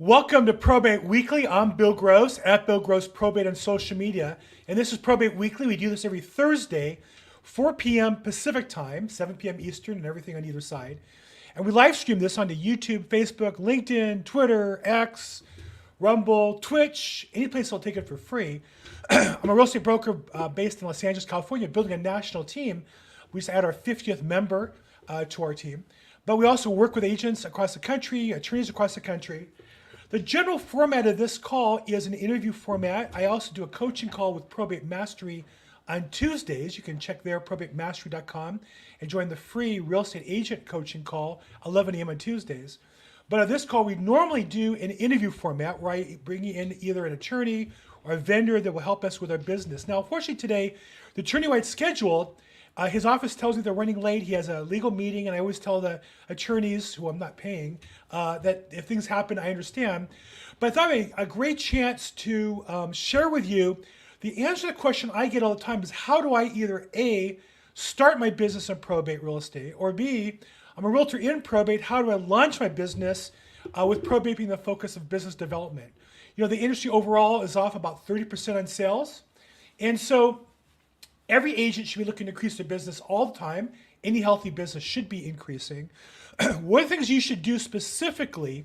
Welcome to Probate Weekly. I'm Bill Gross at Bill Gross Probate on social media. And this is Probate Weekly. We do this every Thursday, 4 p.m. Pacific time, 7 p.m. Eastern, and everything on either side. And we live stream this onto YouTube, Facebook, LinkedIn, Twitter, X, Rumble, Twitch, any place I'll take it for free. I'm a real estate broker based in Los Angeles, California, building a national team. We just add our 50th member to our team. But we also work with agents across the country, attorneys across the country. The general format of this call is an interview format. I also do a coaching call with Probate Mastery on Tuesdays. You can check there, probatemastery.com, and join the free real estate agent coaching call, 11 a.m. on Tuesdays. But on this call, we normally do an interview format where I bring in either an attorney or a vendor that will help us with our business. Now, unfortunately today, the attorney who I'd scheduled, his office tells me they're running late. He has a legal meeting, and I always tell the attorneys, who I'm not paying, that if things happen, I understand. But I thought a great chance to share with you the answer to the question I get all the time is how do I either A, start my business in probate real estate, or B, I'm a realtor in probate, how do I launch my business with probate being the focus of business development? You know, the industry overall is off about 30% on sales. And so every agent should be looking to increase their business all the time. Any healthy business should be increasing. One of the things you should do specifically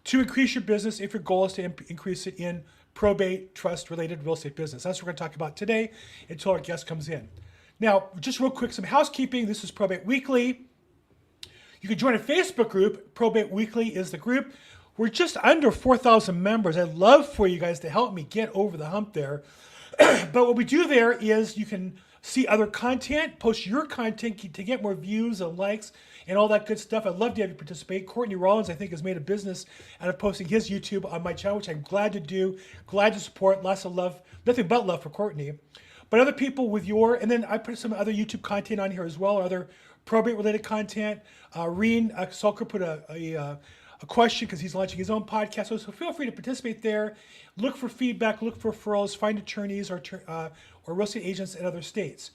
to increase your business if your goal is to increase it in probate, trust-related real estate business. That's what we're going to talk about today until our guest comes in. Now, just real quick, some housekeeping. This is Probate Weekly. You can join a Facebook group. Probate Weekly is the group. We're just under 4,000 members. I'd love for you guys to help me get over the hump there. But what we do there is you can see other content, post your content to get more views and likes and all that good stuff. I'd love to have you participate. Courtney Rollins, I think, has made a business out of posting his YouTube on my channel, which I'm glad to do, glad to support. Lots of love, nothing but love for Courtney. But other people with and then I put some other YouTube content on here as well, other probate-related content. Reen Sulker put a question because he's launching his own podcast. So feel free to participate there. Look for feedback, look for referrals, find attorneys or real estate agents in other states.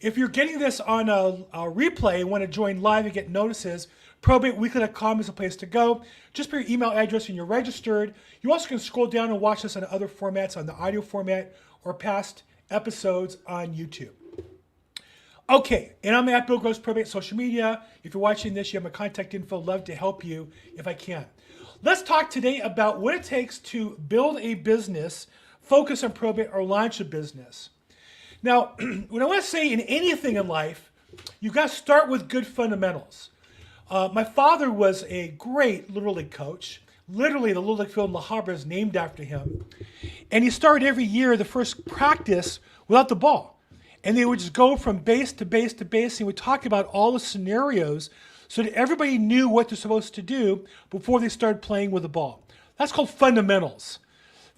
If you're getting this on a replay and want to join live and get notices, probateweekly.com is a place to go. Just put your email address and you're registered. You also can scroll down and watch this on other formats, on the audio format or past episodes on YouTube. Okay, and I'm at Bill Gross Probate social media. If you're watching this, you have my contact info. Love to help you if I can. Let's talk today about what it takes to build a business, focus on probate, or launch a business. Now, what I want to say in anything in life, you've got to start with good fundamentals. My father was a great Little League coach. Literally, the Little League field in La Habra is named after him. And he started every year the first practice without the ball. And they would just go from base to base to base. And we would talk about all the scenarios so that everybody knew what they're supposed to do before they started playing with the ball. That's called fundamentals.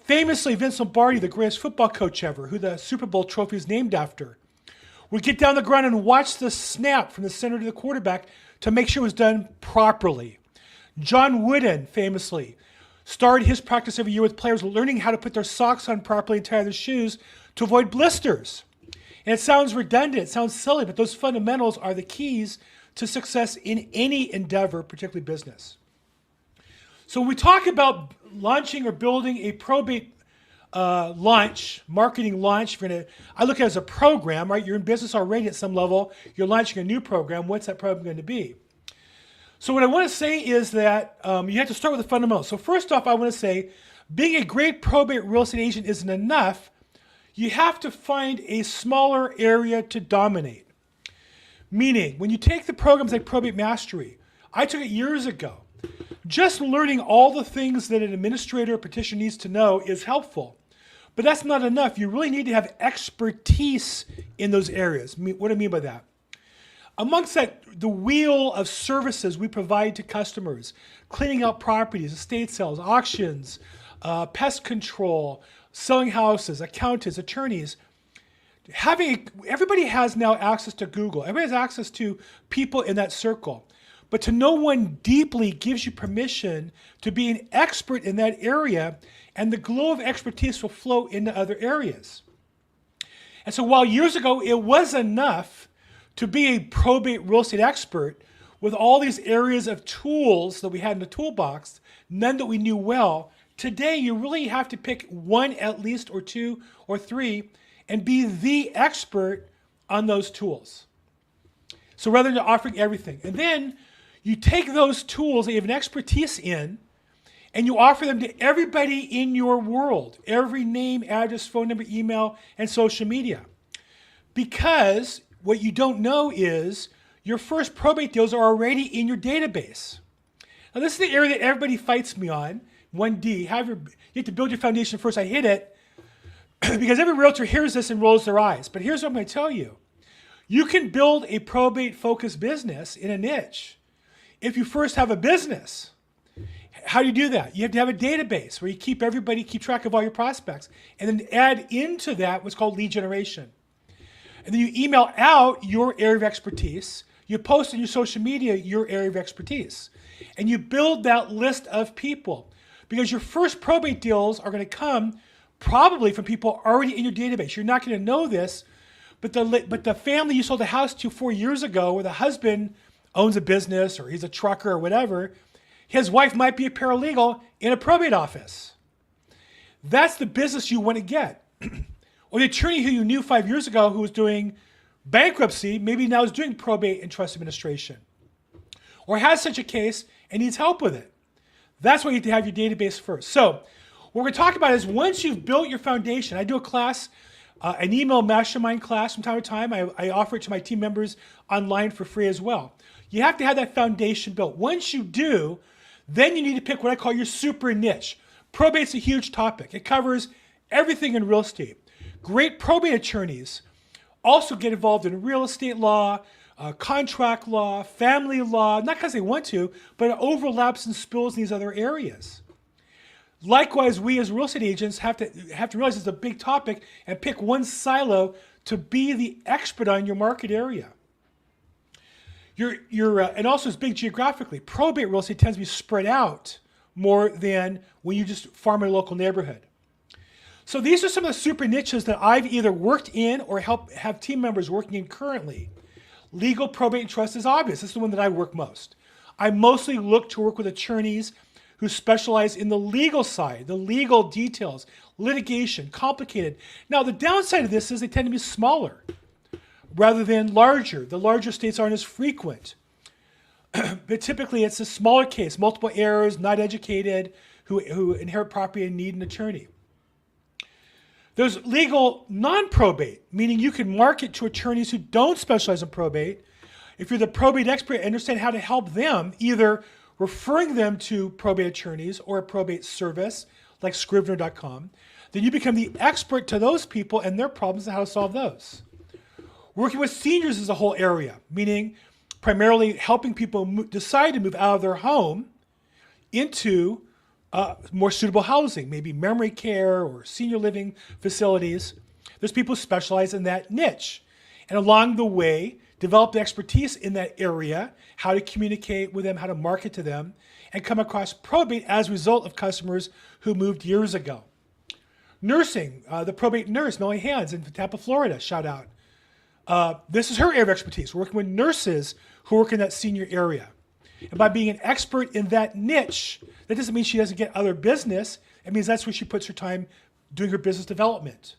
Famously, Vince Lombardi, the greatest football coach ever, who the Super Bowl trophy is named after, would get down the ground and watch the snap from the center to the quarterback to make sure it was done properly. John Wooden, famously, started his practice every year with players learning how to put their socks on properly and tie their shoes to avoid blisters. And it sounds redundant, it sounds silly, but those fundamentals are the keys to success in any endeavor, particularly business. So when we talk about launching or building a probate marketing launch, I look at it as a program, right? You're in business already at some level, you're launching a new program. What's that program going to be? So what I want to say is that you have to start with the fundamentals. So first off, I want to say being a great probate real estate agent isn't enough. You have to find a smaller area to dominate. Meaning, when you take the programs like Probate Mastery, I took it years ago. Just learning all the things that an administrator or petitioner needs to know is helpful. But that's not enough. You really need to have expertise in those areas. What do I mean by that? Amongst that, the wheel of services we provide to customers, cleaning out properties, estate sales, auctions, pest control, selling houses, accountants, attorneys. Everybody has now access to Google. Everybody has access to people in that circle. But to know one deeply gives you permission to be an expert in that area, and the glow of expertise will flow into other areas. And so while years ago it was enough to be a probate real estate expert, with all these areas of tools that we had in the toolbox, none that we knew well. Today, you really have to pick one at least, or two or three, and be the expert on those tools. So rather than offering everything. And then you take those tools that you have an expertise in, and you offer them to everybody in your world, every name, address, phone number, email, and social media. Because what you don't know is your first probate deals are already in your database. Now, this is the area that everybody fights me on. 1D, you have to build your foundation first. I hit it because every realtor hears this and rolls their eyes. But here's what I'm going to tell you. You can build a probate-focused business in a niche if you first have a business. How do you do that? You have to have a database where you keep track of all your prospects, and then add into that what's called lead generation. And then you email out your area of expertise. You post on your social media your area of expertise. And you build that list of people, because your first probate deals are going to come probably from people already in your database. You're not going to know this, but the family you sold a house to 4 years ago, where the husband owns a business or he's a trucker or whatever, his wife might be a paralegal in a probate office. That's the business you want to get. Or the attorney who you knew 5 years ago who was doing bankruptcy, maybe now is doing probate and trust administration. Or has such a case and needs help with it. That's why you have to have your database first. So what we're going to talk about is once you've built your foundation, I do a class, an email mastermind class from time to time. I offer it to my team members online for free as well. You have to have that foundation built. Once you do, then you need to pick what I call your super niche. Probate's a huge topic. It covers everything in real estate. Great probate attorneys also get involved in real estate law, contract law, family law, not because they want to, but it overlaps and spills in these other areas. Likewise, we as real estate agents have to realize it's a big topic and pick one silo to be the expert on your market area. And also it's big geographically. Probate real estate tends to be spread out more than when you just farm in a local neighborhood. So these are some of the super niches that I've either worked in or have team members working in currently. Legal, probate, and trust is obvious. This is the one that I work most. I mostly look to work with attorneys who specialize in the legal side, the legal details, litigation, complicated. Now, the downside of this is they tend to be smaller rather than larger. The larger states aren't as frequent. But typically, it's a smaller case, multiple errors, not educated, who inherit property and need an attorney. There's legal non-probate, meaning you can market to attorneys who don't specialize in probate. If you're the probate expert, understand how to help them, either referring them to probate attorneys or a probate service like Scrivener.com, then you become the expert to those people and their problems and how to solve those. Working with seniors is a whole area, meaning primarily helping people decide to move out of their home into more suitable housing, maybe memory care or senior living facilities. There's people who specialize in that niche. And along the way, develop the expertise in that area, how to communicate with them, how to market to them, and come across probate as a result of customers who moved years ago. Nursing, the probate nurse, Melanie Hands in Tampa, Florida, shout out. This is her area of expertise, working with nurses who work in that senior area. And by being an expert in that niche, that doesn't mean she doesn't get other business. It means that's where she puts her time doing her business development.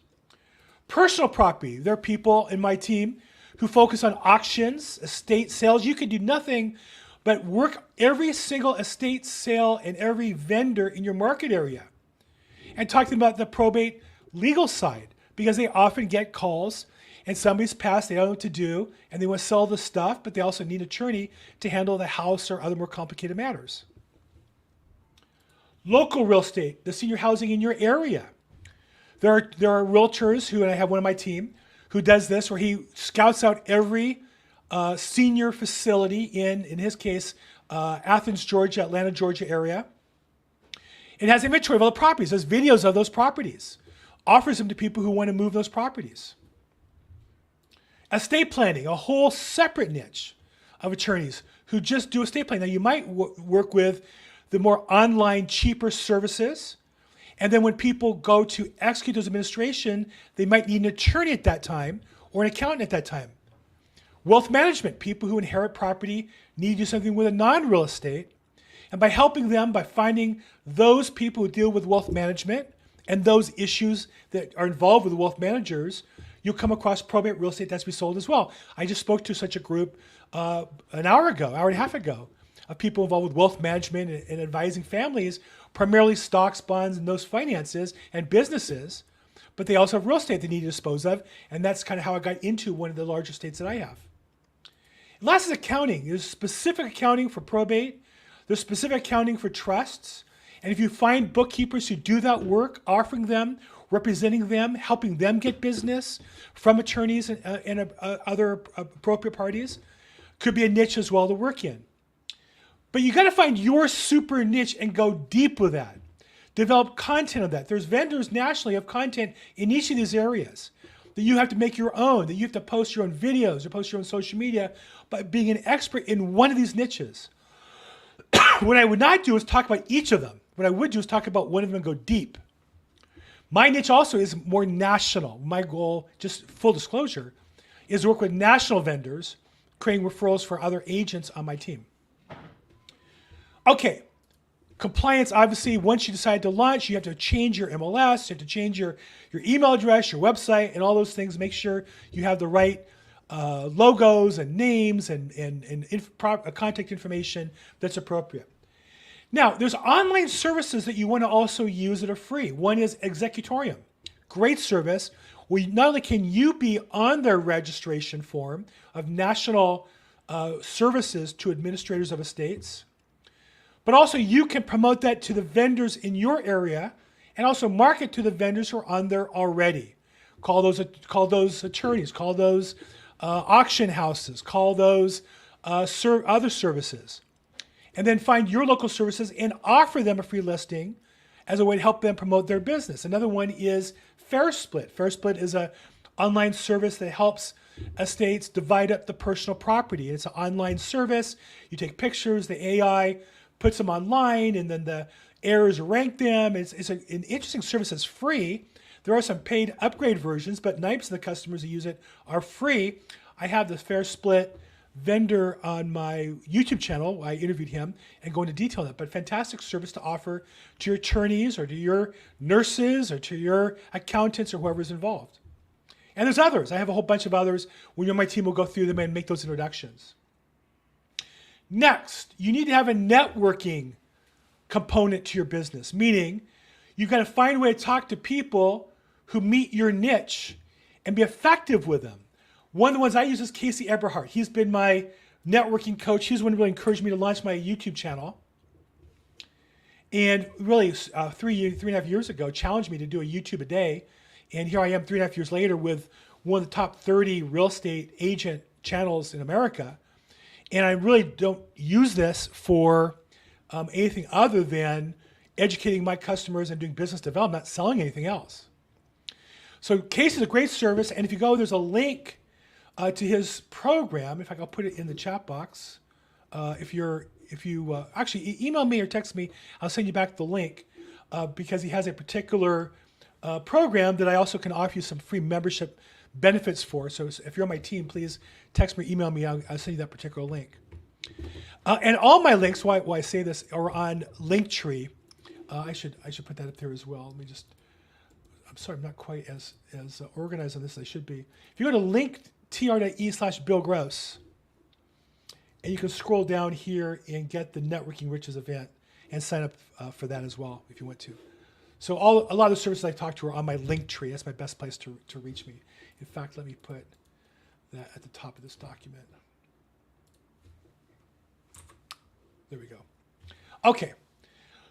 Personal property, there are people in my team who focus on auctions, estate sales. You can do nothing but work every single estate sale and every vendor in your market area and talk to them about the probate legal side, because they often get calls and somebody's passed, they don't know what to do, and they want to sell the stuff, but they also need an attorney to handle the house or other more complicated matters. Local real estate, the senior housing in your area. There are realtors who, and I have one on my team, who does this, where he scouts out every senior facility in his case, Athens, Georgia, Atlanta, Georgia area. It has inventory of all the properties. There's videos of those properties. Offers them to people who want to move those properties. Estate planning, a whole separate niche of attorneys who just do estate planning. Now, you might work with the more online, cheaper services. And then when people go to execute those administration, they might need an attorney at that time or an accountant at that time. Wealth management, people who inherit property need to do something with a non-real estate. And by helping them, by finding those people who deal with wealth management and those issues that are involved with wealth managers, you'll come across probate real estate that's to be sold as well. I just spoke to such a group an hour and a half ago, of people involved with wealth management and advising families, primarily stocks, bonds, and those finances and businesses. But they also have real estate they need to dispose of. And that's kind of how I got into one of the larger estates that I have. Last is accounting. There's specific accounting for probate. There's specific accounting for trusts. And if you find bookkeepers who do that work, offering them, representing them, helping them get business from attorneys and other appropriate parties, could be a niche as well to work in. But you got to find your super niche and go deep with that. Develop content of that. There's vendors nationally of content in each of these areas that you have to make your own, that you have to post your own videos or post your own social media by being an expert in one of these niches. What I would not do is talk about each of them. What I would do is talk about one of them and go deep. My niche also is more national. My goal, just full disclosure, is to work with national vendors, creating referrals for other agents on my team. Okay, compliance, obviously, once you decide to launch, you have to change your MLS, you have to change your email address, your website, and all those things. Make sure you have the right logos and names and contact information that's appropriate. Now, there's online services that you want to also use that are free. One is Executorium. Great service where not only can you be on their registration form of national services to administrators of estates, but also you can promote that to the vendors in your area and also market to the vendors who are on there already. Call those attorneys, call those auction houses, call those other services. And then find your local services and offer them a free listing as a way to help them promote their business. Another one is FairSplit. FairSplit is an online service that helps estates divide up the personal property. It's an online service. You take pictures, the AI puts them online, and then the heirs rank them. It's an interesting service that's free. There are some paid upgrade versions, but 90% of the customers who use it are free. I have the FairSplit vendor on my YouTube channel. I interviewed him and go into detail on that. But fantastic service to offer to your attorneys or to your nurses or to your accountants or whoever's involved. And there's others. I have a whole bunch of others. When you're on my team, we'll go through them and make those introductions. Next, you need to have a networking component to your business, meaning you've got to find a way to talk to people who meet your niche and be effective with them. One of the ones I use is Casey Eberhardt. He's been my networking coach. He's the one who really encouraged me to launch my YouTube channel. And really, 3.5 years ago, challenged me to do a YouTube a day. And here I am 3.5 years later with one of the top 30 real estate agent channels in America. And I really don't use this for anything other than educating my customers and doing business development, not selling anything else. So Casey's a great service. And if you go, there's a link to his program. In fact, I'll put it in the chat box. If you actually email me or text me, I'll send you back the link because he has a particular program that I also can offer you some free membership benefits for. So if you're on my team, please text me, email me. I'll send you that particular link. And all my links, why I say this, are on Linktree. I should put that up there as well. Let me just. I'm sorry, I'm not quite as organized on this as I should be. If you go to linktr.e/Bill Gross, and you can scroll down here and get the Networking Riches event and sign up for that as well if you want to. So a lot of the services I talked to are on my Linktree. That's my best place to reach me. In fact, let me put that at the top of this document. There we go. Okay.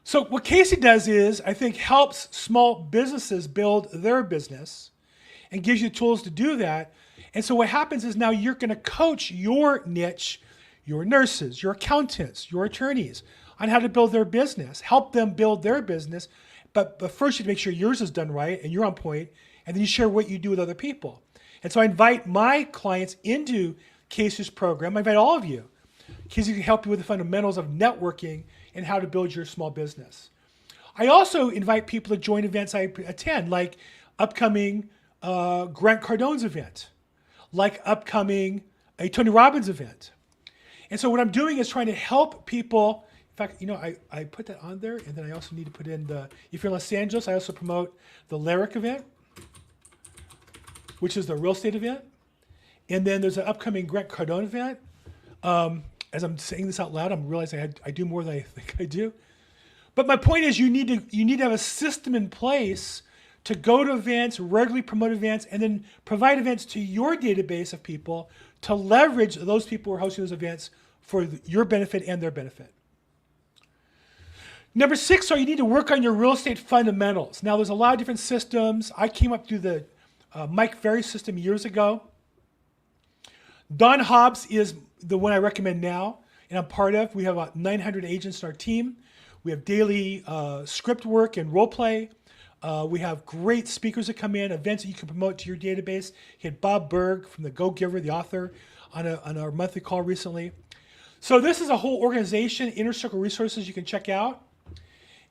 So what Casey does is, I think, helps small businesses build their business and gives you tools to do that. And so what happens is now you're going to coach your niche, your nurses, your accountants, your attorneys on how to build their business, help them build their business. But first you have to make sure yours is done right and you're on point, and then you share what you do with other people. And so I invite my clients into Casey's program. I invite all of you. Casey can help you with the fundamentals of networking and how to build your small business. I also invite people to join events I attend, like upcoming Grant Cardone's event, like upcoming a Tony Robbins event. And so what I'm doing is trying to help people. In fact, I put that on there, and then I also need to put in if you're in Los Angeles, I also promote the Lyric event, which is the real estate event. And then there's an upcoming Grant Cardone event. As I'm saying this out loud, I'm realizing I do more than I think I do. But my point is you need to have a system in place to go to events, regularly promote events, and then provide events to your database of people to leverage those people who are hosting those events for your benefit and their benefit. Number 6, you need to work on your real estate fundamentals. Now, there's a lot of different systems. I came up through the Mike Ferry system years ago. Don Hobbs is the one I recommend now, and I'm part of. We have about 900 agents in our team. We have daily script work and role play. We have great speakers that come in, events that you can promote to your database. You had Bob Berg from The Go Giver, the author, on our monthly call recently. So this is a whole organization, Inner Circle Resources, you can check out.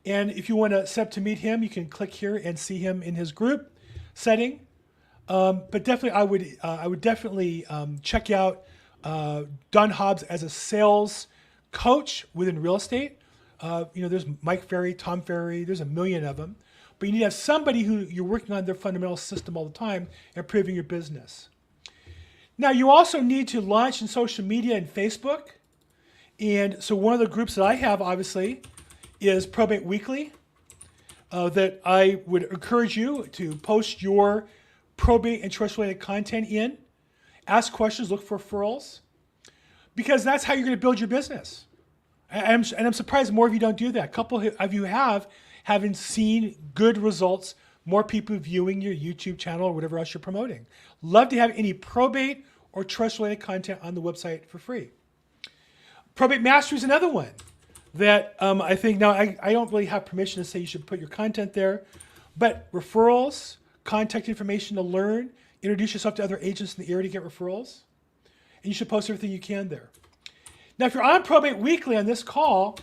And if you want to set up to meet him, you can click here and see him in his group setting. But definitely, I would definitely check out Don Hobbs as a sales coach within real estate. There's Mike Ferry, Tom Ferry, there's a million of them. But you need to have somebody who you're working on their fundamental system all the time and improving your business. Now, you also need to launch in social media and Facebook. And so one of the groups that I have, obviously, is Probate Weekly, that I would encourage you to post your probate and trust-related content in. Ask questions, look for referrals, because that's how you're going to build your business. And I'm surprised more of you don't do that. A couple of you haven't seen good results, more people viewing your YouTube channel or whatever else you're promoting. Love to have any probate or trust-related content on the website for free. Probate Mastery is another one that I think, now I don't really have permission to say you should put your content there, but referrals, contact information to learn, introduce yourself to other agents in the area to get referrals, and you should post everything you can there. Now, if you're on Probate Weekly on this call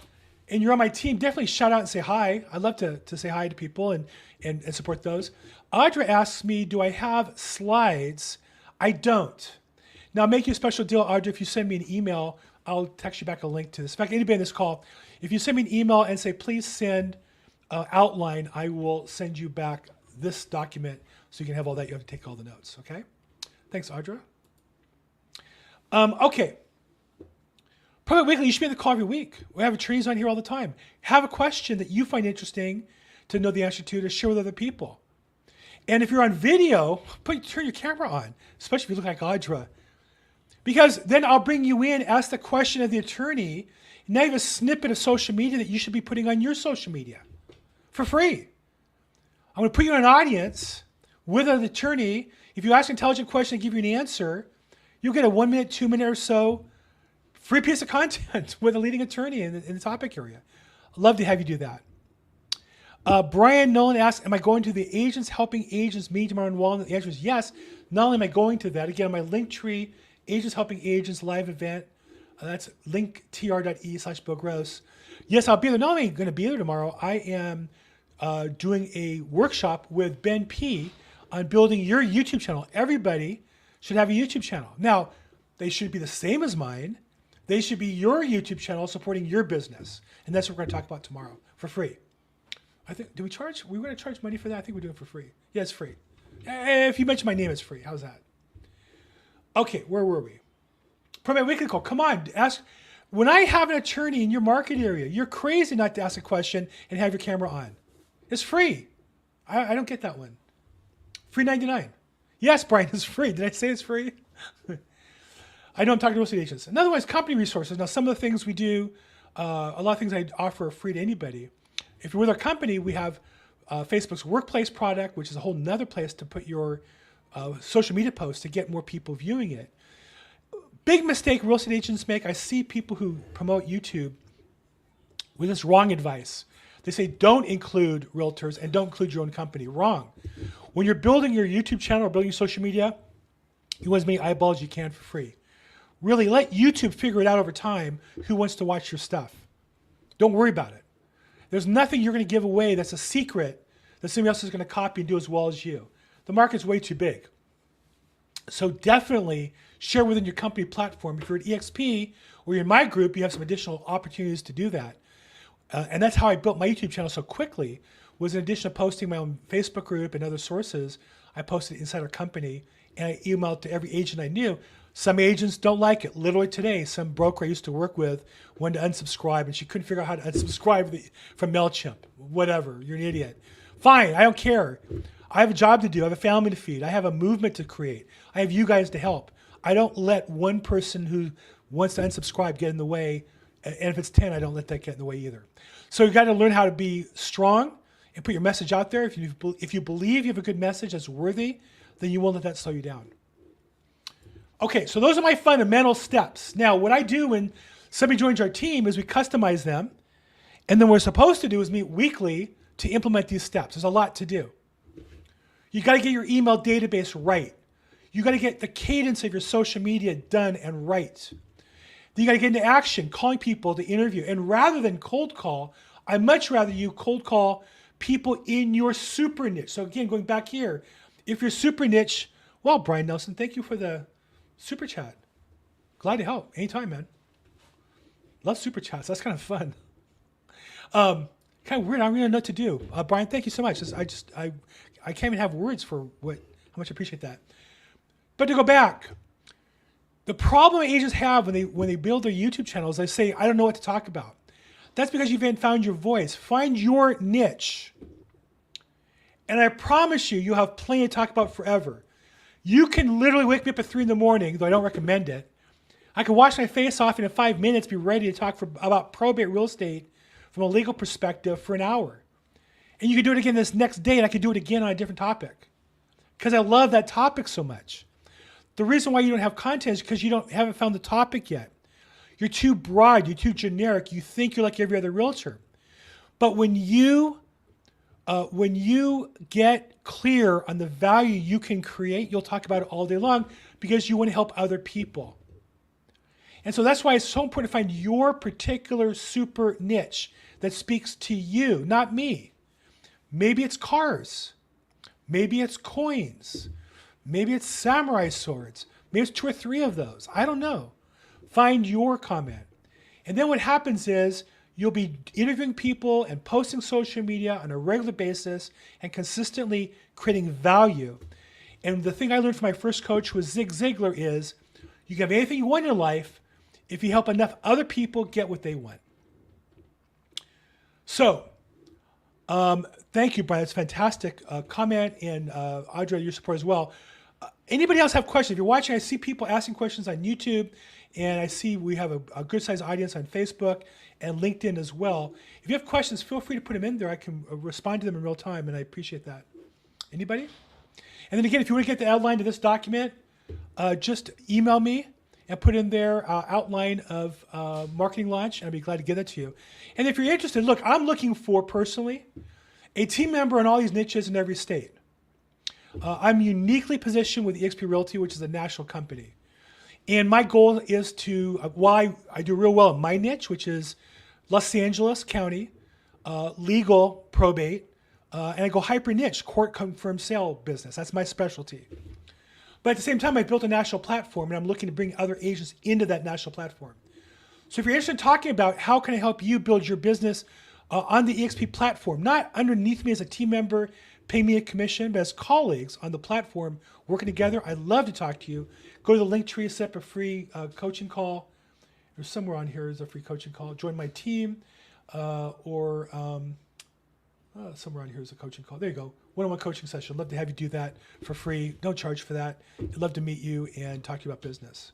and you're on my team, definitely shout out and say hi. I'd love to say hi to people and support those. Audra asks me, do I have slides? I don't. Now, I'll make you a special deal, Audra, if you send me an email, I'll text you back a link to this. In fact, anybody on this call, if you send me an email and say, please send outline, I will send you back this document so you can have all that. You have to take all the notes, okay? Thanks, Audra. Okay. Probate Weekly, you should be on the call every week. We have attorneys on here all the time. Have a question that you find interesting to know the answer to share with other people. And if you're on video, turn your camera on, especially if you look like Audra. Because then I'll bring you in, ask the question of the attorney, and now you have a snippet of social media that you should be putting on your social media for free. I'm going to put you in an audience with an attorney. If you ask an intelligent question and give you an answer, you'll get a 1 minute, 2 minute or so free piece of content with a leading attorney in the topic area. I'd love to have you do that. Brian Nolan asks, am I going to the Agents Helping Agents meeting tomorrow in Walnut? The answer is yes. Not only am I going to that, again, my Linktree, Agents Helping Agents live event, that's linktr.e/Bill Gross. Yes, I'll be there. Not only going to be there tomorrow, I am doing a workshop with Ben P on building your YouTube channel. Everybody should have a YouTube channel. Now, they should be the same as mine. They should be your YouTube channel supporting your business. And that's what we're going to talk about tomorrow for free. I think, do we charge? We were going to charge money for that? I think we're doing it for free. Yeah, it's free. If you mention my name, it's free. How's that? Okay, where were we? Probate Weekly call. Come on, ask. When I have an attorney in your market area, you're crazy not to ask a question and have your camera on. It's free. I don't get that one. Free 99. Yes, Brian, it's free. Did I say it's free? I know I'm talking to real estate agents. In other words, company resources. Now, some of the things we do, a lot of things I offer are free to anybody. If you're with our company, we have Facebook's Workplace product, which is a whole nother place to put your social media posts to get more people viewing it. Big mistake real estate agents make. I see people who promote YouTube with this wrong advice. They say don't include realtors and don't include your own company. Wrong. When you're building your YouTube channel or building your social media, you want as many eyeballs as you can for free. Really, let YouTube figure it out over time who wants to watch your stuff. Don't worry about it. There's nothing you're going to give away that's a secret that somebody else is going to copy and do as well as you. The market's way too big. So definitely share within your company platform. If you're at EXP or you're in my group, you have some additional opportunities to do that. And that's how I built my YouTube channel so quickly, was in addition to posting my own Facebook group and other sources, I posted inside our company and I emailed to every agent I knew. Some agents don't like it. Literally today, some broker I used to work with wanted to unsubscribe and she couldn't figure out how to unsubscribe from MailChimp. Whatever, you're an idiot. Fine, I don't care. I have a job to do. I have a family to feed. I have a movement to create. I have you guys to help. I don't let one person who wants to unsubscribe get in the way. And if it's 10, I don't let that get in the way either. So you got to learn how to be strong and put your message out there. If you believe you have a good message that's worthy, then you won't let that slow you down. Okay, so those are my fundamental steps. Now, what I do when somebody joins our team is we customize them. And then what we're supposed to do is meet weekly to implement these steps. There's a lot to do. You got to get your email database right. You got to get the cadence of your social media done and right. Then you got to get into action, calling people to interview. And rather than cold call, I'd much rather you cold call people in your super niche. So again, going back here, if you're super niche, well, Brian Nelson, thank you for the super chat. Glad to help. Anytime, man. Love super chats. That's kind of fun. Kind of weird. I don't really know what to do. Brian, thank you so much. I can't even have words for how much I appreciate that. But to go back, the problem agents have when they build their YouTube channels, they say, I don't know what to talk about. That's because you haven't found your voice. Find your niche. And I promise you, you'll have plenty to talk about forever. You can literally wake me up at 3 in the morning, though I don't recommend it. I can wash my face off and in 5 minutes be ready to talk about probate real estate from a legal perspective for an hour. And you can do it again this next day, and I can do it again on a different topic. Because I love that topic so much. The reason why you don't have content is because you haven't found the topic yet. You're too broad, you're too generic, you think you're like every other realtor. But when you get clear on the value you can create, you'll talk about it all day long because you want to help other people. And so that's why it's so important to find your particular super niche that speaks to you, not me. Maybe it's cars. Maybe it's coins. Maybe it's samurai swords. Maybe it's 2 or 3 of those. I don't know. Find your comment. And then what happens is you'll be interviewing people and posting social media on a regular basis and consistently creating value. And the thing I learned from my first coach was Zig Ziglar is you can have anything you want in life if you help enough other people get what they want. So, thank you, Brian. That's a fantastic comment. And Audra, your support as well. Anybody else have questions? If you're watching, I see people asking questions on YouTube, and I see we have a good-sized audience on Facebook and LinkedIn as well. If you have questions, feel free to put them in there. I can respond to them in real time, and I appreciate that. Anybody? And then again, if you want to get the outline to this document, just email me and put in there outline of marketing launch, and I'd be glad to give that to you. And if you're interested, look, I'm looking for, personally, a team member in all these niches in every state. I'm uniquely positioned with eXp Realty, which is a national company. And my goal is to, while I do real well in my niche, which is Los Angeles County, legal probate, and I go hyper niche, court confirmed sale business. That's my specialty. But at the same time, I built a national platform, and I'm looking to bring other agents into that national platform. So if you're interested in talking about how can I help you build your business on the eXp platform, not underneath me as a team member, pay me a commission, but as colleagues on the platform working together, I'd love to talk to you. Go to the link tree, set up a free coaching call. There's somewhere on here is a free coaching call. Join my team, or somewhere on here is a coaching call. There you go. One-on-one coaching session. I'd love to have you do that for free. No charge for that. I'd love to meet you and talk to you about business.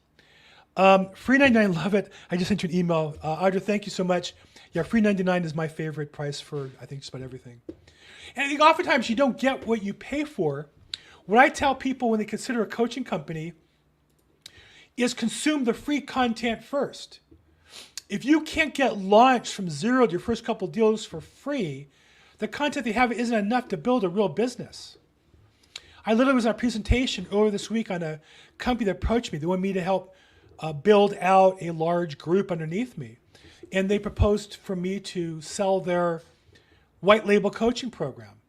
Free 99, love it. I just sent you an email. Audra, thank you so much. Yeah, free 99 is my favorite price for, I think, just about everything. And I think oftentimes you don't get what you pay for. What I tell people when they consider a coaching company is consume the free content first. If you can't get launched from zero to your first couple deals for free, the content they have isn't enough to build a real business. I literally was on a presentation earlier this week on a company that approached me. They wanted me to help build out a large group underneath me. And they proposed for me to sell their white label coaching program.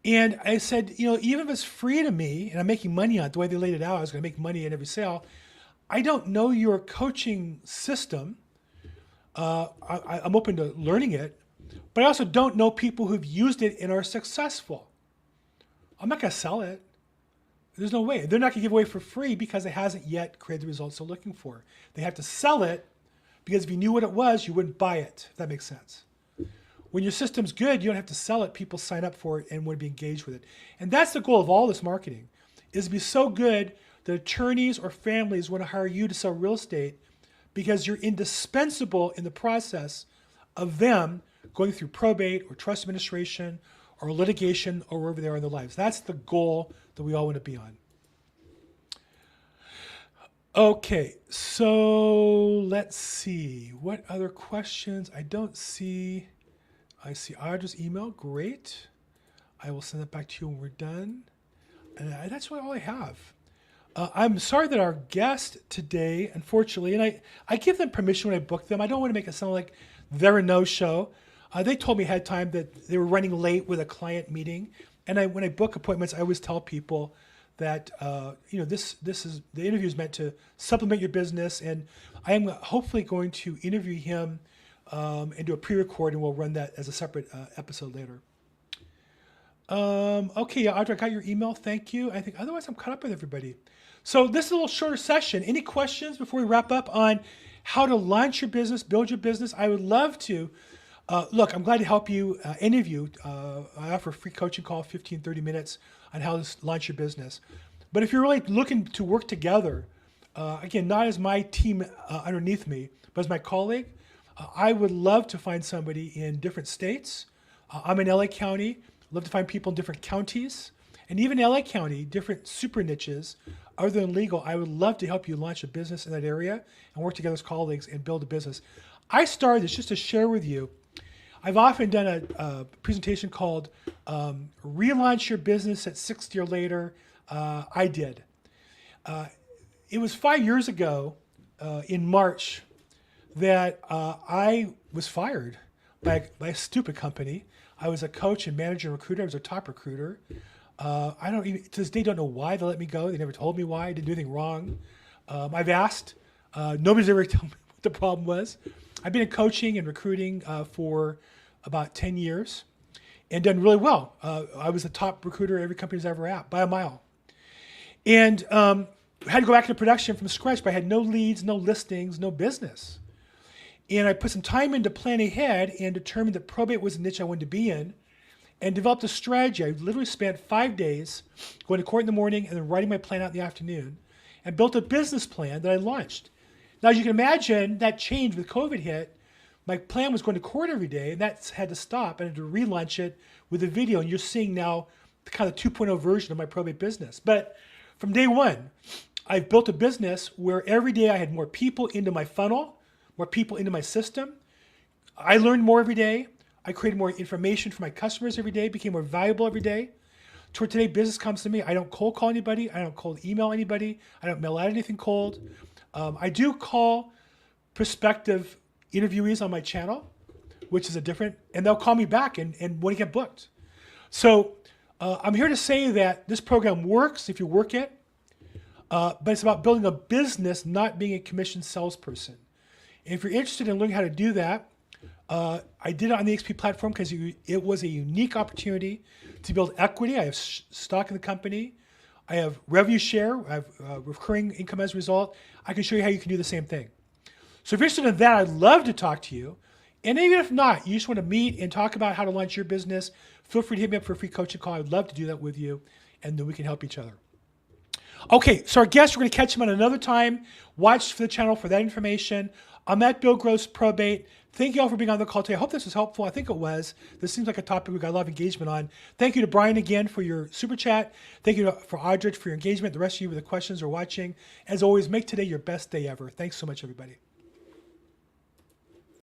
And I said, even if it's free to me and I'm making money on it, the way they laid it out, I was going to make money in every sale. I don't know your coaching system. I'm open to learning it, but I also don't know people who've used it and are successful. I'm not going to sell it. There's no way. They're not going to give away for free because it hasn't yet created the results they're looking for. They have to sell it because if you knew what it was, you wouldn't buy it, if that makes sense. When your system's good, you don't have to sell it. People sign up for it and want to be engaged with it. And that's the goal of all this marketing, is to be so good that attorneys or families want to hire you to sell real estate because you're indispensable in the process of them going through probate or trust administration or litigation or wherever they are in their lives. That's the goal that we all want to be on. Okay, so let's see. What other questions? I don't see. I see Audra's email. Great. I will send that back to you when we're done. And that's really all I have. I'm sorry that our guest today, unfortunately, and I give them permission when I book them. I don't want to make it sound like they're a no-show. They told me ahead of time that they were running late with a client meeting. And when I book appointments, I always tell people that this is the interview is meant to supplement your business, and I am hopefully going to interview him and do a pre-record, and we'll run that as a separate episode later. Okay, yeah, Audra, I got your email. Thank you. I think otherwise I'm caught up with everybody. So this is a little shorter session. Any questions before we wrap up on how to launch your business, build your business? I would love to. Look, I'm glad to help you, any of you. I offer a free coaching call, 15, 30 minutes on how to launch your business. But if you're really looking to work together, again, not as my team underneath me, but as my colleague, I would love to find somebody in different states. I'm in LA County. I'd love to find people in different counties. And even LA County, different super niches, other than legal, I would love to help you launch a business in that area and work together as colleagues and build a business. I started this just to share with you. I've often done a presentation called Relaunch Your Business at 60 or Later. I did. It was 5 years ago in March that I was fired by a stupid company. I was a coach and manager and recruiter. I was a top recruiter. I don't even, to this day, don't know why they let me go. They never told me why. I didn't do anything wrong. I've asked. Nobody's ever told me what the problem was. I've been in coaching and recruiting for about 10 years and done really well. I was a top recruiter every company's ever at by a mile. And had to go back into production from scratch, but I had no leads, no listings, no business. And I put some time into planning ahead and determined that probate was a niche I wanted to be in and developed a strategy. I literally spent 5 days going to court in the morning and then writing my plan out in the afternoon and built a business plan that I launched. Now, as you can imagine, that changed with COVID hit. My plan was going to court every day, and that had to stop. I had to relaunch it with a video, and you're seeing now the kind of 2.0 version of my probate business. But from day one, I've built a business where every day I had more people into my funnel, more people into my system. I learned more every day. I created more information for my customers every day, became more valuable every day. Toward today, business comes to me. I don't cold call anybody. I don't cold email anybody. I don't mail out anything cold. I do call prospective interviewees on my channel, which is a different, and they'll call me back and want to get booked. So I'm here to say that this program works if you work it, but it's about building a business, not being a commissioned salesperson. And if you're interested in learning how to do that, I did it on the XP platform because it was a unique opportunity to build equity. I have stock in the company. I have revenue share. I have recurring income as a result. I can show you how you can do the same thing. So if you're interested in that, I'd love to talk to you. And even if not, you just want to meet and talk about how to launch your business, feel free to hit me up for a free coaching call. I'd love to do that with you, and then we can help each other. Okay, so our guests, we're going to catch them at another time. Watch for the channel for that information. I'm at Bill Gross Probate. Thank you all for being on the call today. I hope this was helpful. I think it was. This seems like a topic we got a lot of engagement on. Thank you to Brian again for your super chat. Thank you for Audrey for your engagement. The rest of you with the questions or watching. As always, make today your best day ever. Thanks so much, everybody.